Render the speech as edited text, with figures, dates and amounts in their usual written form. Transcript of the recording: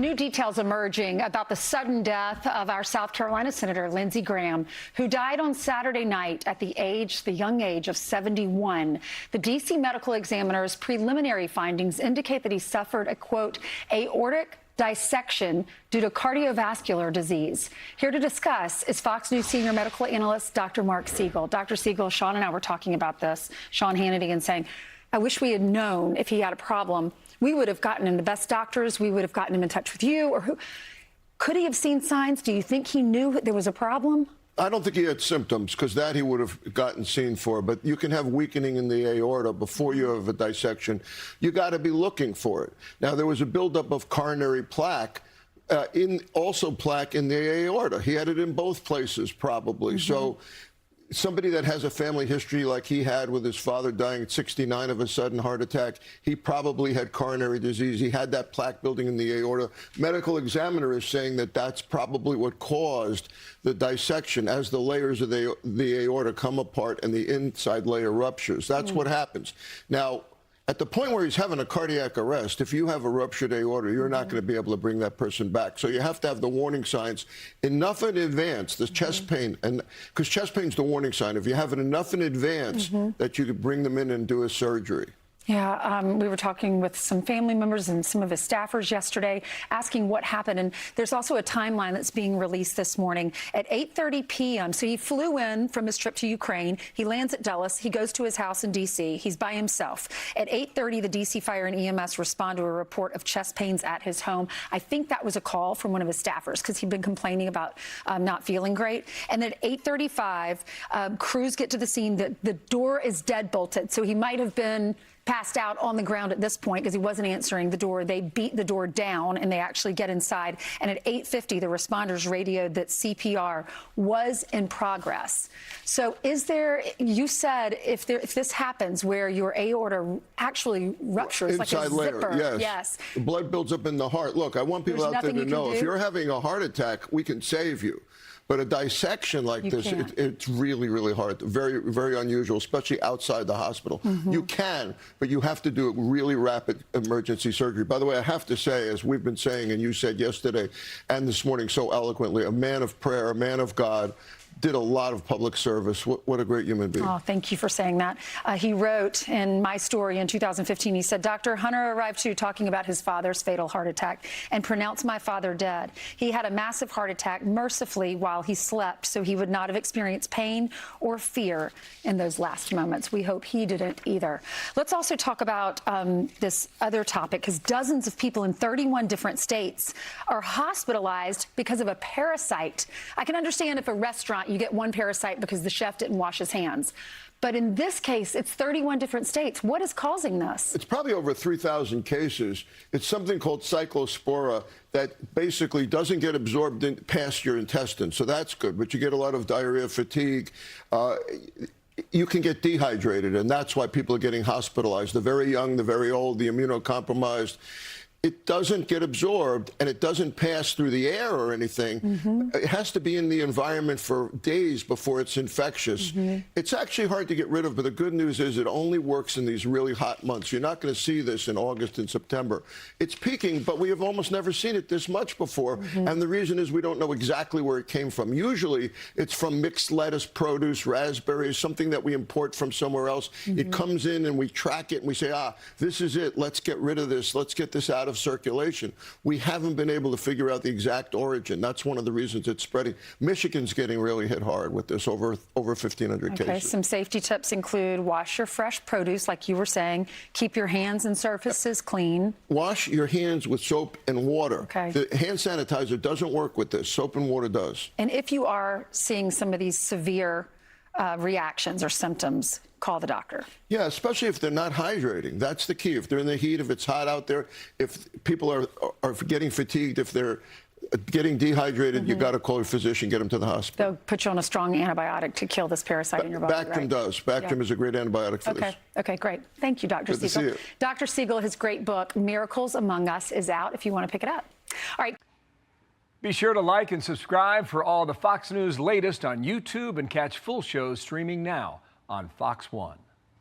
New details emerging about the sudden death of our South Carolina Senator Lindsey Graham, who died on Saturday night at the young age of 71. The D.C. medical examiner's preliminary findings indicate that he suffered a, quote, aortic dissection due to cardiovascular disease. Here to discuss is Fox News senior medical analyst Dr. Marc Siegel. Dr. Siegel, Sean and I were talking about this, Sean Hannity, and saying, I wish we had known if he had a problem. We would have gotten him the best doctors. We would have gotten him in touch with you. Or who could he have seen signs? Do you think he knew there was a problem? I don't think he had symptoms, because that he would have gotten seen for. But you can have weakening in the aorta before you have a dissection. You got to be looking for it. Now, there was a buildup of coronary plaque, also plaque in the aorta. He had it in both places, probably. So somebody that has a family history like he had, with his father dying at 69 of a sudden heart attack, he probably had coronary disease. He had that plaque building in the aorta. Medical examiner is saying that that's probably what caused the dissection as the layers of the aorta come apart and the inside layer ruptures. That's what happens. Now, at the point where he's having a cardiac arrest, if you have a ruptured aorta, you're not going to be able to bring that person back. So you have to have the warning signs enough in advance, the chest pain, and because chest pain is the warning sign. If you have it enough in advance that you could bring them in and do a surgery. Yeah, we were talking with some family members and some of his staffers yesterday, asking what happened. And there's also a timeline that's being released this morning at 8:30 p.m. So he flew in from his trip to Ukraine. He lands at Dulles. He goes to his house in D.C. He's by himself. At 8:30, the D.C. Fire and EMS respond to a report of chest pains at his home. I think that was a call from one of his staffers, because he'd been complaining about not feeling great. And at 8:35, crews get to the scene. The door is dead-bolted, so he might have been passed out on the ground at this point because he wasn't answering the door. They beat the door down and they actually get inside. And at 8:50, the responders radioed that CPR was in progress. So is there, you said, if this happens where your aorta actually ruptures like a zipper. Yes. The blood builds up in the heart. Look, I want people out there to know, if you're having a heart attack, we can save you. But a dissection like this, it's really, really hard. Very, very unusual, especially outside the hospital. You can, but you have to do a really rapid emergency surgery. By the way, I have to say, as we've been saying, and you said yesterday and this morning so eloquently, a man of prayer, a man of God, did a lot of public service. What a great human being. Oh, thank you for saying that. He wrote in My Story in 2015, he said, Dr. Hunter arrived too, talking about his father's fatal heart attack, and pronounced my father dead. He had a massive heart attack mercifully while he slept, so he would not have experienced pain or fear in those last moments. We hope he didn't either. Let's also talk about this other topic, because dozens of people in 31 different states are hospitalized because of a parasite. I can understand if a restaurant, you get one parasite because the chef didn't wash his hands. But in this case, it's 31 different states. What is causing this? It's probably over 3,000 cases. It's something called cyclospora that basically doesn't get absorbed past your intestines. So that's good. But you get a lot of diarrhea, fatigue. You can get dehydrated, and that's why people are getting hospitalized. The very young, the very old, the immunocompromised. It doesn't get absorbed, and it doesn't pass through the air or anything. It has to be in the environment for days before it's infectious. It's actually hard to get rid of, but the good news is it only works in these really hot months. You're not going to see this in August and September. It's peaking, but we have almost never seen it this much before, and the reason is we don't know exactly where it came from. Usually, it's from mixed lettuce, produce, raspberries, something that we import from somewhere else. It comes in, and we track it, and we say, this is it. Let's get rid of this. Let's get this out of circulation. We haven't been able to figure out the exact origin. That's one of the reasons it's spreading. Michigan's getting really hit hard with this, over 1,500 cases. Okay, some safety tips include wash your fresh produce, like you were saying. Keep your hands and surfaces clean. Wash your hands with soap and water. The hand sanitizer doesn't work with this. Soap and water does. And if you are seeing some of these severe reactions or symptoms, call the doctor. Yeah, especially if they're not hydrating. That's the key. If they're in the heat, if it's hot out there, if people are getting fatigued, if they're getting dehydrated, you got to call your physician, get them to the hospital. They'll put you on a strong antibiotic to kill this parasite in your body. Bactrim does. Bactrim is a great antibiotic for this. Okay, great. Thank you, Dr. Siegel. Good to see you. Dr. Siegel, his great book, Miracles Among Us, is out if you want to pick it up. All right. Be sure to like and subscribe for all the Fox News latest on YouTube, and catch full shows streaming now on Fox One.